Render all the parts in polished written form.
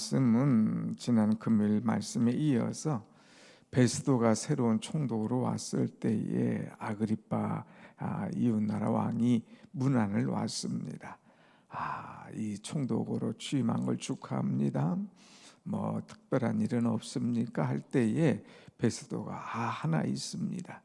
말씀은 지난 금요일 말씀에 이어서 베스도가 새로운 총독으로 왔을 때에 아그리파 이웃나라 왕이 문안을 왔습니다. 이 총독으로 취임한 걸 축하합니다. 뭐 특별한 일은 없습니까? 할 때에 베스도가 하나 있습니다.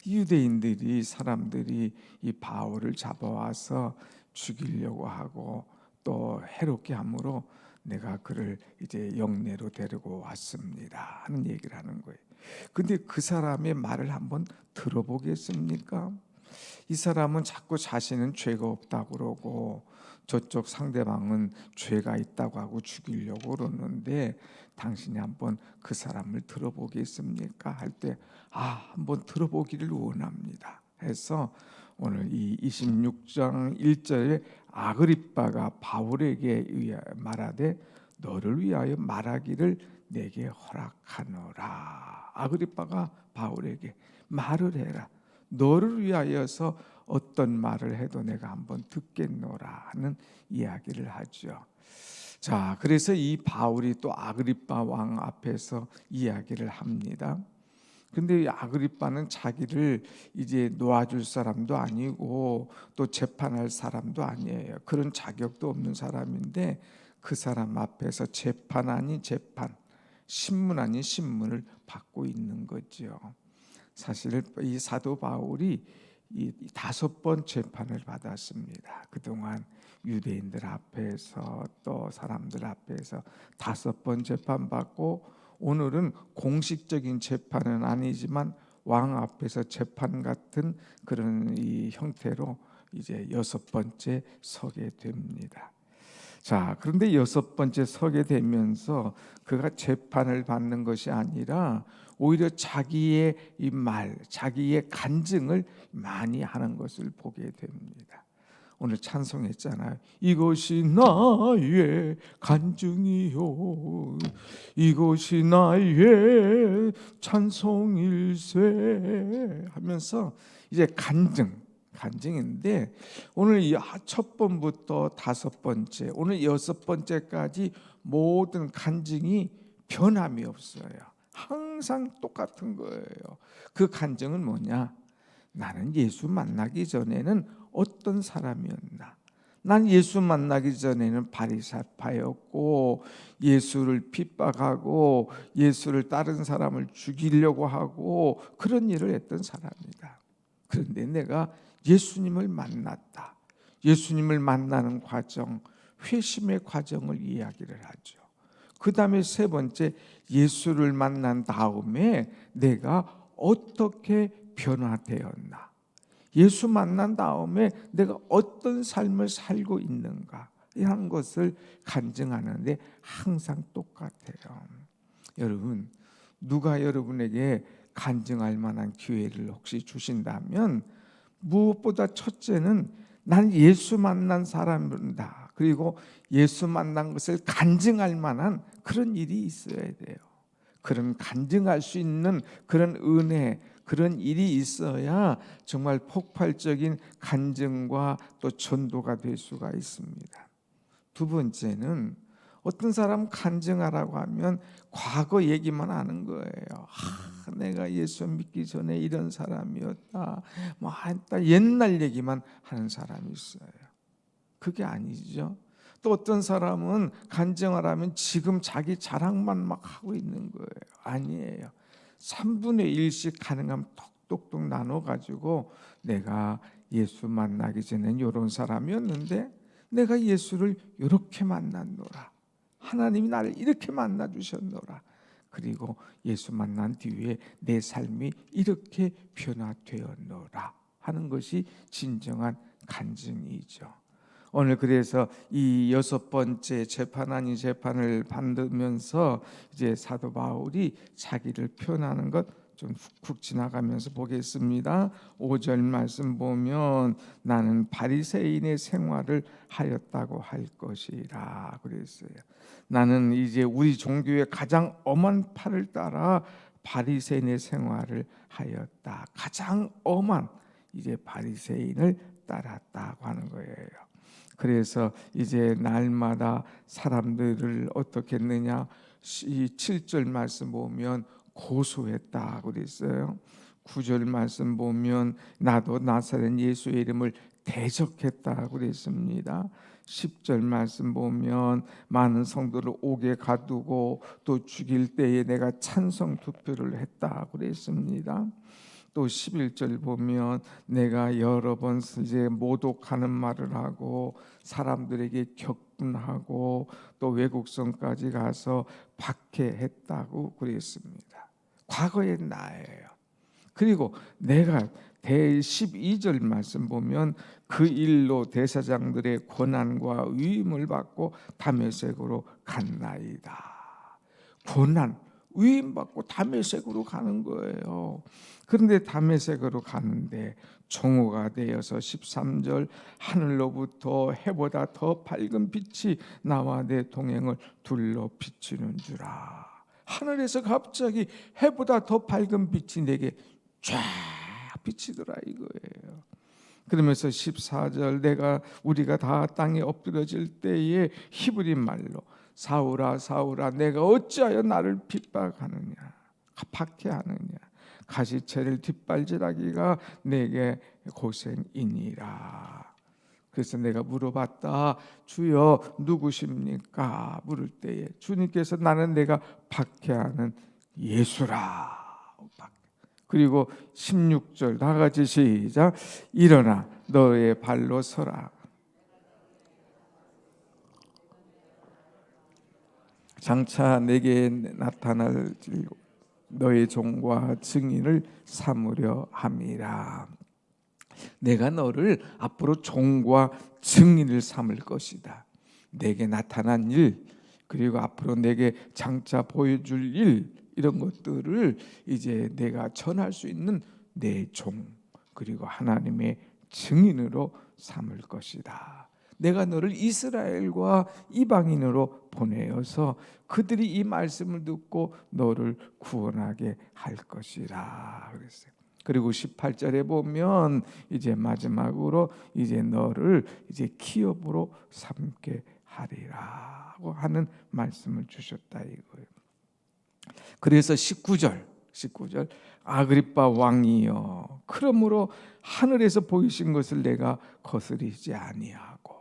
유대인들이 사람들이 이 바울을 잡아와서 죽이려고 하고 또 해롭게 함으로 내가 그를 이제 영내로 데리고 왔습니다 하는 얘기를 하는 거예요. 근데 그 사람의 말을 한번 들어보겠습니까? 이 사람은 자꾸 자신은 죄가 없다고 그러고 저쪽 상대방은 죄가 있다고 하고 죽이려고 그러는데 당신이 한번 그 사람을 들어보겠습니까? 할 때 한번 들어보기를 원합니다 해서 오늘 이 26장 1절에 아그리빠가 바울에게 말하되 너를 위하여 말하기를 내게 허락하노라. 아그리빠가 바울에게 말을 해라. 너를 위하여서 어떤 말을 해도 내가 한번 듣겠노라 하는 이야기를 하죠. 자, 그래서 이 바울이 또 아그리빠 왕 앞에서 이야기를 합니다. 근데 이 아그리빠는 자기를 이제 놓아줄 사람도 아니고 또 재판할 사람도 아니에요. 그런 자격도 없는 사람인데 그 사람 앞에서 재판 아닌 재판, 신문 아닌 신문을 받고 있는 거죠. 사실 이 사도 바울이 이 5번 재판을 받았습니다. 그동안 유대인들 앞에서 또 사람들 앞에서 5번 재판받고 오늘은 공식적인 재판은 아니지만 왕 앞에서 재판 같은 그런 이 형태로 이제 6번째 서게 됩니다. 자, 그런데 6번째 서게 되면서 그가 재판을 받는 것이 아니라 오히려 자기의 이 말, 자기의 간증을 많이 하는 것을 보게 됩니다. 오늘 찬송했잖아요. 이것이 나의 간증이요 이것이 나의 찬송일세 하면서 이제 간증인데 오늘 이 첫 번부터 5번째 오늘 6번째까지 모든 간증이 변함이 없어요. 항상 똑같은 거예요. 그 간증은 뭐냐? 나는 예수 만나기 전에는 어떤 사람이었나? 난 예수 만나기 전에는 바리새파였고 예수를 핍박하고 예수를 다른 사람을 죽이려고 하고 그런 일을 했던 사람이다. 그런데 내가 예수님을 만났다. 예수님을 만나는 과정, 회심의 과정을 이야기를 하죠. 그 다음에 3번째, 예수를 만난 다음에 내가 어떻게 변화되었나? 예수 만난 다음에 내가 어떤 삶을 살고 있는가? 이런 것을 간증하는데 항상 똑같아요. 여러분, 누가 여러분에게 간증할 만한 기회를 혹시 주신다면 무엇보다 첫째는 난 예수 만난 사람이다. 그리고 예수 만난 것을 간증할 만한 그런 일이 있어야 돼요. 그런 간증할 수 있는 그런 은혜, 그런 일이 있어야 정말 폭발적인 간증과 또 전도가 될 수가 있습니다. 2번째는 어떤 사람 간증하라고 하면 과거 얘기만 하는 거예요. 내가 예수 믿기 전에 이런 사람이었다. 옛날 얘기만 하는 사람이 있어요. 그게 아니죠. 또 어떤 사람은 간증하라면 지금 자기 자랑만 막 하고 있는 거예요. 아니에요. 3분의 1씩 가능하면 똑똑똑 나눠가지고 내가 예수 만나기 전엔 이런 사람이었는데 내가 예수를 이렇게 만났노라. 하나님이 나를 이렇게 만나 주셨노라. 그리고 예수 만난 뒤에 내 삶이 이렇게 변화되었노라 하는 것이 진정한 간증이죠. 오늘 그래서 이 6번째 재판 아닌 재판을 받으면서 이제 사도 바울이 자기를 표현하는 것 좀 훅훅 지나가면서 보겠습니다. 5절 말씀 보면 나는 바리새인의 생활을 하였다고 할 것이라 그랬어요. 나는 이제 우리 종교의 가장 엄한 팔을 따라 바리새인의 생활을 하였다. 가장 엄한 이제 바리새인을 따랐다고 하는 거예요. 그래서 이제 날마다 사람들을 어떻게 했느냐, 이 7절 말씀 보면 고소했다 그랬어요. 9절 말씀 보면 나도 나사렛 예수의 이름을 대적했다 그랬습니다. 10절 말씀 보면 많은 성도를 옥에 가두고 또 죽일 때에 내가 찬성 투표를 했다 그랬습니다. 또 11절 보면 내가 여러 번 이제 모독하는 말을 하고 사람들에게 격분하고 또 외국성까지 가서 박해했다고 그랬습니다. 과거의 나예요. 그리고 내가 대 12절 말씀 보면 그 일로 대사장들의 권한과 위임을 받고 다메섹으로 갔나이다. 권한, 위임 받고 다메섹으로 가는 거예요. 그런데 다메섹으로 가는데 종호가 되어서 13절 하늘로부터 해보다 더 밝은 빛이 나와 내 동행을 둘러 비추는 주라. 하늘에서 갑자기 해보다 더 밝은 빛이 내게 쫙 비치더라 이거예요. 그러면서 14절 우리가 다 땅에 엎드려질 때에 히브리 말로 사울아 사울아 내가 어찌하여 나를 핍박하느냐 박해하느냐 가시채를 뒷발질하기가 내게 고생이니라. 그래서 내가 물어봤다. 주여 누구십니까? 물을 때에 주님께서 나는 내가 박해하는 예수라. 그리고 16절 다 같이 시작. 일어나 너의 발로 서라. 장차 내게 나타날 너의 종과 증인을 삼으려 함이라. 내가 너를 앞으로 종과 증인을 삼을 것이다. 내게 나타난 일 그리고 앞으로 내게 장차 보여줄 일 이런 것들을 이제 내가 전할 수 있는 내 종 그리고 하나님의 증인으로 삼을 것이다. 내가 너를 이스라엘과 이방인으로 보내어서 그들이 이 말씀을 듣고 너를 구원하게 할 것이라 그랬어요. 그리고 18절에 보면 이제 마지막으로 이제 너를 이제 기업으로 삼게 하리라고 하는 말씀을 주셨다 이거예요. 그래서 19절 아그리빠 왕이여 그러므로 하늘에서 보이신 것을 내가 거스리지 아니하고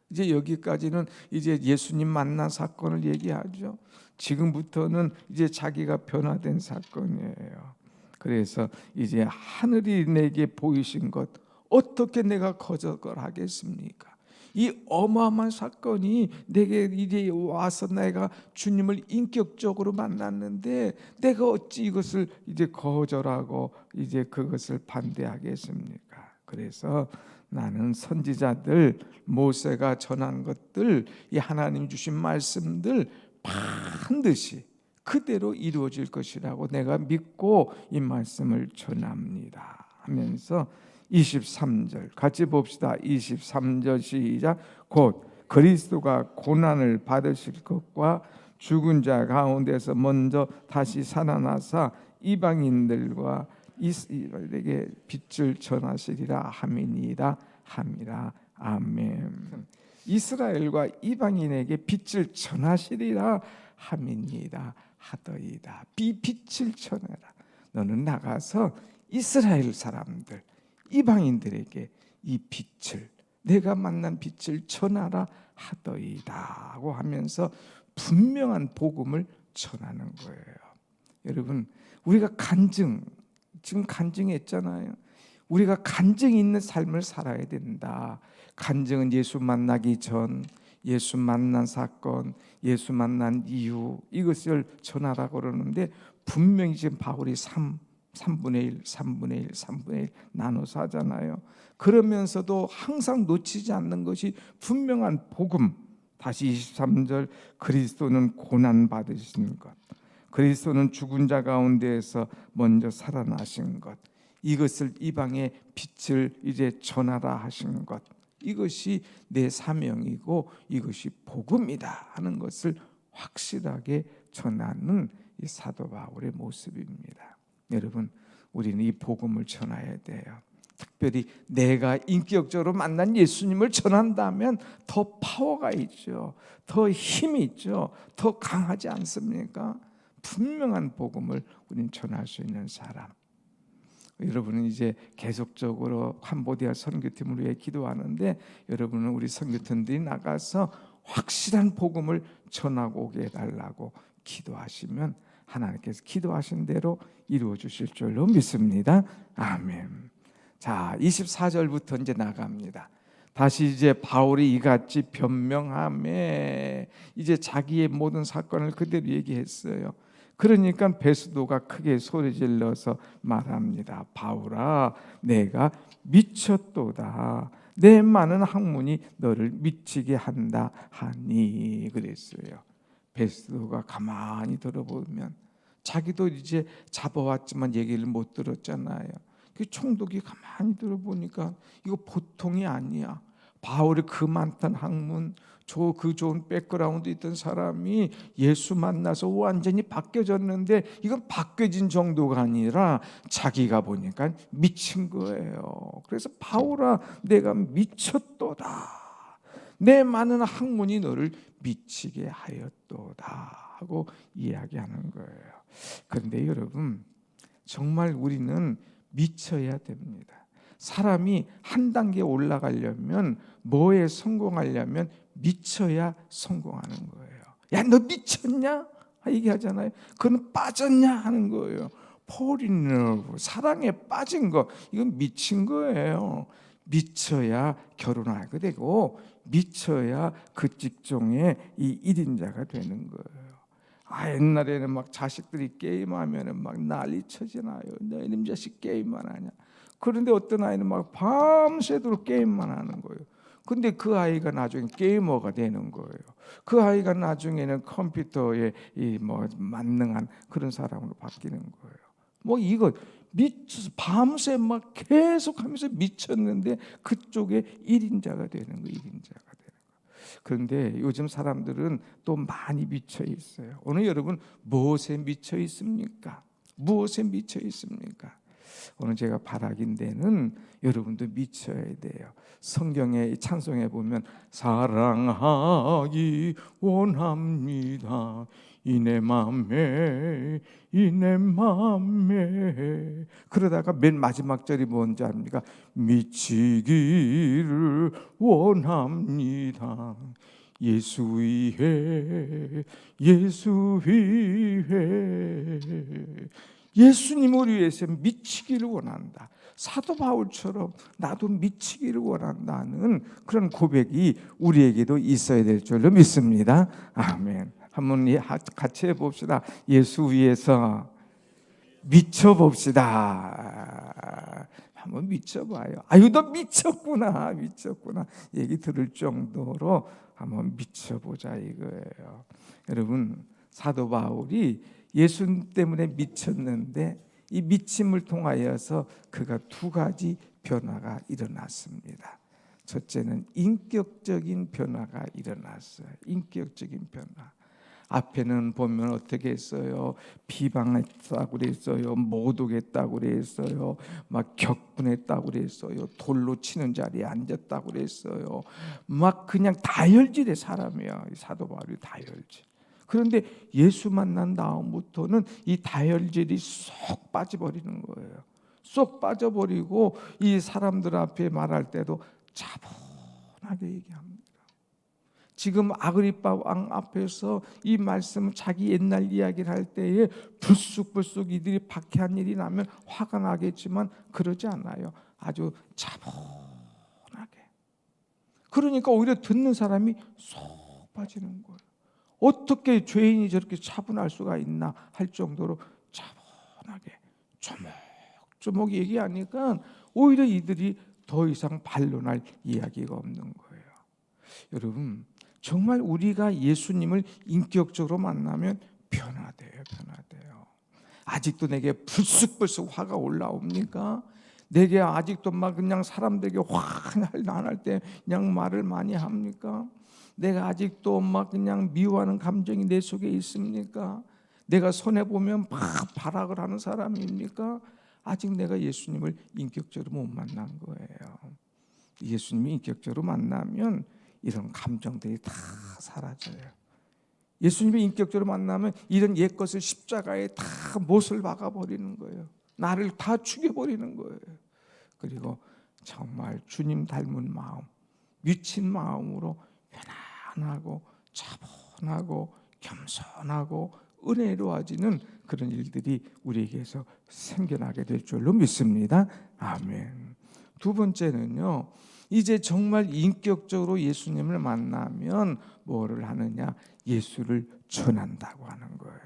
이제 여기까지는 이제 예수님 만난 사건을 얘기하죠. 지금부터는 이제 자기가 변화된 사건이에요. 그래서 이제 하늘이 내게 보이신 것 어떻게 내가 거절하겠습니까? 이 어마어마한 사건이 내게 이제 와서 내가 주님을 인격적으로 만났는데 내가 어찌 이것을 이제 거절하고 이제 그것을 반대하겠습니까? 그래서 나는 선지자들 모세가 전한 것들 이 하나님 주신 말씀들 반드시 그대로 이루어질 것이라고 내가 믿고 이 말씀을 전합니다 하면서 23절 같이 봅시다. 23절 시작. 곧 그리스도가 고난을 받으실 것과 죽은 자 가운데서 먼저 다시 살아나사 이방인들과 이스라엘에게 빛을 전하시리라 함이니이다 함이라. 아멘. 이스라엘과 이방인에게 빛을 전하시리라 함이니이다 하더이다. 빛을 전해라. 너는 나가서 이스라엘 사람들 이방인들에게 이 빛을 내가 만난 빛을 전하라 하더이다고 하면서 분명한 복음을 전하는 거예요. 여러분 우리가 지금 간증했잖아요. 우리가 간증이 있는 삶을 살아야 된다. 간증은 예수 만나기 전, 예수 만난 사건, 예수 만난 이후 이것을 전하라고 그러는데 분명히 지금 바울이 3분의 1, 3분의 1, 3분의 1 나눠서 하잖아요. 그러면서도 항상 놓치지 않는 것이 분명한 복음. 다시 23절 그리스도는 고난받으신 것, 그리스도는 죽은 자 가운데에서 먼저 살아나신 것, 이것을 이방의 빛을 이제 전하라 하신 것, 이것이 내 사명이고 이것이 복음이다 하는 것을 확실하게 전하는 이 사도 바울의 모습입니다. 여러분 우리는 이 복음을 전해야 돼요. 특별히 내가 인격적으로 만난 예수님을 전한다면 더 파워가 있죠. 더 힘이 있죠. 더 강하지 않습니까? 분명한 복음을 우리는 전할 수 있는 사람. 여러분은 이제 계속적으로 캄보디아 선교팀을 위해 기도하는데, 여러분은 우리 선교팀들이 나가서 확실한 복음을 전하고 오게 해달라고 기도하시면 하나님께서 기도하신 대로 이루어 주실 줄로 믿습니다. 아멘. 자, 24절부터 이제 나갑니다. 다시 이제 바울이 이같이 변명하며 이제 자기의 모든 사건을 그대로 얘기했어요. 그러니까 베스도가 크게 소리질러서 말합니다. 바울아, 내가 미쳤도다. 내 많은 학문이 너를 미치게 한다 하니 그랬어요. 베스도가 가만히 들어보면 자기도 이제 잡아왔지만 얘기를 못 들었잖아요. 그 총독이 가만히 들어보니까 이거 보통이 아니야. 바울이 그 많던 학문, 그 좋은 백그라운드 있던 사람이 예수 만나서 완전히 바뀌어졌는데, 이건 바뀌어진 정도가 아니라 자기가 보니까 미친 거예요. 그래서 바울아, 내가 미쳤도다. 내 많은 학문이 너를 미치게 하였도다 하고 이야기하는 거예요. 그런데 여러분, 정말 우리는 미쳐야 됩니다. 사람이 한 단계 올라가려면, 뭐에 성공하려면 미쳐야 성공하는 거예요. 야, 너 미쳤냐? 얘기하잖아요. 그건 빠졌냐 하는 거예요. Fall in love, 사랑에 빠진 거, 이건 미친 거예요. 미쳐야 결혼하게 되고, 미쳐야 그 직종의 이 1인자가 되는 거예요. 옛날에는 막 자식들이 게임하면은 막 난리 쳐지나요. 너 이놈 자식 게임만 하냐. 그런데 어떤 아이는 막 밤새도록 게임만 하는 거예요. 근데 그 아이가 나중에 게이머가 되는 거예요. 그 아이가 나중에는 컴퓨터에 만능한 그런 사람으로 바뀌는 거예요. 이거 미쳐서 밤새 막 계속하면서 미쳤는데 그쪽에 1인자가 되는 거예요. 1인자가. 그런데 요즘 사람들은 또 많이 미쳐 있어요. 오늘 여러분 무엇에 미쳐 있습니까? 무엇에 미쳐 있습니까? 오늘 제가 바라긴 데는 여러분도 미쳐야 돼요. 성경의 찬송에 보면 사랑하기 원합니다. 이내 맘에 이내 맘에. 그러다가 맨 마지막 절이 뭔지 압니까? 미치기를 원합니다. 예수 위해 예수 위해. 예수님을 위해서 미치기를 원한다. 사도 바울처럼 나도 미치기를 원한다는 그런 고백이 우리에게도 있어야 될 줄로 믿습니다. 아멘. 한번 같이 해봅시다. 예수 위해서 미쳐봅시다. 한번 미쳐봐요. 아유, 너 미쳤구나, 미쳤구나 얘기 들을 정도로 한번 미쳐보자 이거예요. 여러분, 사도 바울이 예수 때문에 미쳤는데 이 미침을 통하여서 그가 두 가지 변화가 일어났습니다. 첫째는 인격적인 변화가 일어났어요. 인격적인 변화. 앞에는 보면 어떻게 했어요? 비방했다고 그랬어요. 모독했다고 그랬어요. 막 격분했다고 그랬어요. 돌로 치는 자리에 앉았다고 그랬어요. 막 그냥 다혈질의 사람이야. 사도 바울이 다혈질. 그런데 예수 만난 다음부터는 이 다혈질이 쏙 빠져버리는 거예요. 쏙 빠져버리고 이 사람들 앞에 말할 때도 차분하게 얘기합니다. 지금 아그리빠 왕 앞에서 이 말씀을 자기 옛날 이야기를 할 때에 불쑥불쑥 이들이 박해한 일이 나면 화가 나겠지만 그러지 않아요. 아주 차분하게. 그러니까 오히려 듣는 사람이 쏙 빠지는 거예요. 어떻게 죄인이 저렇게 차분할 수가 있나 할 정도로 차분하게 조목조목 얘기하니까 오히려 이들이 더 이상 반론할 이야기가 없는 거예요. 여러분, 정말 우리가 예수님을 인격적으로 만나면 변화돼요. 아직도 내게 불쑥불쑥 화가 올라옵니까? 내게 아직도 막 그냥 사람들에게 화가 날 때 그냥 말을 많이 합니까? 내가 아직도 막 그냥 미워하는 감정이 내 속에 있습니까? 내가 손해 보면 막 발악을 하는 사람입니까? 아직 내가 예수님을 인격적으로 못 만난 거예요. 예수님이 인격적으로 만나면 이런 감정들이 다 사라져요. 예수님이 인격적으로 만나면 이런 옛것을 십자가에 다 못을 박아버리는 거예요. 나를 다 죽여버리는 거예요. 그리고 정말 주님 닮은 마음, 미친 마음으로 편안하고 차분하고 겸손하고 은혜로워지는 그런 일들이 우리에게서 생겨나게 될 줄로 믿습니다. 아멘. 두 번째는요, 이제 정말 인격적으로 예수님을 만나면 뭐를 하느냐? 예수를 전한다고 하는 거예요.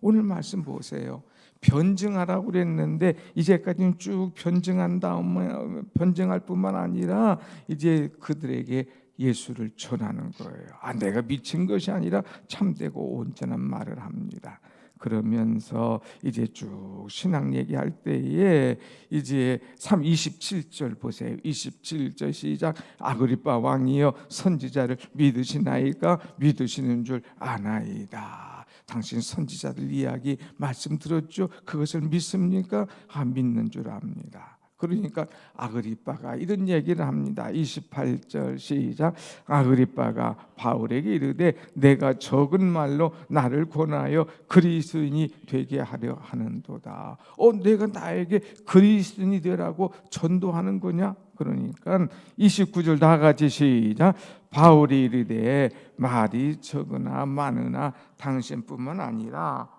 오늘 말씀 보세요. 변증하라고 그랬는데 이제까지는 쭉 변증한 다음에 변증할 뿐만 아니라 이제 그들에게 예수를 전하는 거예요. 내가 미친 것이 아니라 참되고 온전한 말을 합니다. 그러면서 이제 쭉 신앙 얘기할 때에 이제 27절 보세요. 27절 시작. 아그리빠 왕이여 선지자를 믿으시나이까? 믿으시는 줄 아나이다. 당신 선지자들 이야기 말씀 들었죠? 그것을 믿습니까? 믿는 줄 압니다. 그러니까 아그리빠가 이런 얘기를 합니다. 28절 시작. 아그리빠가 바울에게 이르되 내가 적은 말로 나를 권하여 그리스도인이 되게 하려 하는도다. 내가 나에게 그리스도인이 되라고 전도하는 거냐? 그러니까 29절 다 같이 시작. 바울이 이르되 말이 적으나 많으나 당신뿐만 아니라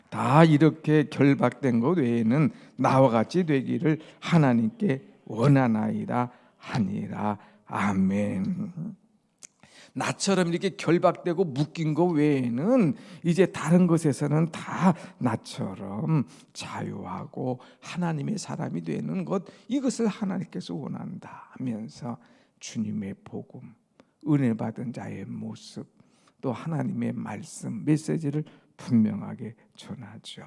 다 이렇게 결박된 것 외에는 나와 같이 되기를 하나님께 원하나이다 하니라. 아멘. 나처럼 이렇게 결박되고 묶인 것 외에는 이제 다른 것에서는 다 나처럼 자유하고 하나님의 사람이 되는 것, 이것을 하나님께서 원한다 하면서 주님의 복음, 은혜 받은 자의 모습, 또 하나님의 말씀, 메시지를 분명하게 전하죠.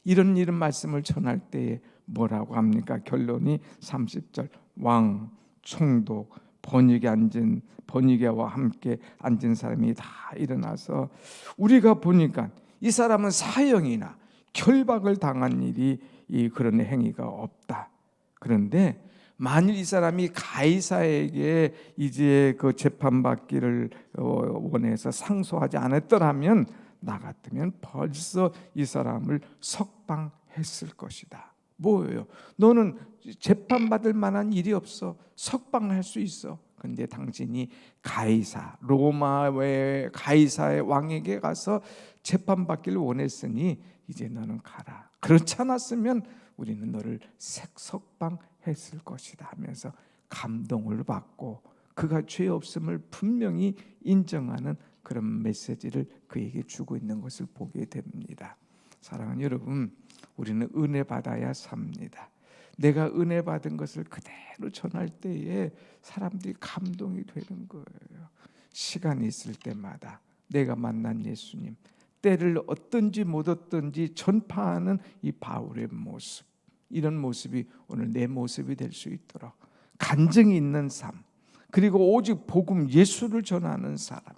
이런 말씀을 전할 때에 뭐라고 합니까? 결론이 30절. 왕, 총독, 번이게와 함께 앉은 사람이 다 일어나서 우리가 보니까 이 사람은 사형이나 결박을 당한 일이 그런 행위가 없다. 그런데 만일 이 사람이 가이사에게 이제 그 재판받기를 원해서 상소하지 않았더라면 나 같으면 벌써 이 사람을 석방했을 것이다. 뭐예요? 너는 재판받을 만한 일이 없어. 석방할 수 있어. 그런데 당신이 로마의 가이사의 왕에게 가서 재판받기를 원했으니 이제 너는 가라. 그렇지 않았으면 우리는 너를 석방했을 것이다 하면서 감동을 받고 그가 죄 없음을 분명히 인정하는 그런 메시지를 그에게 주고 있는 것을 보게 됩니다. 사랑하는 여러분, 우리는 은혜 받아야 삽니다. 내가 은혜 받은 것을 그대로 전할 때에 사람들이 감동이 되는 거예요. 시간이 있을 때마다 내가 만난 예수님, 때를 얻든지 못 얻든지 전파하는 이 바울의 모습, 이런 모습이 오늘 내 모습이 될 수 있도록 간증이 있는 삶, 그리고 오직 복음 예수를 전하는 사람,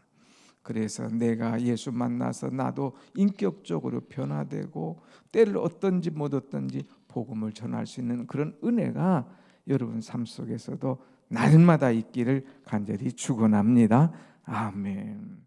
그래서 내가 예수 만나서 나도 인격적으로 변화되고 때를 얻든지 못 얻든지 복음을 전할 수 있는 그런 은혜가 여러분 삶 속에서도 날마다 있기를 간절히 축원합니다. 아멘.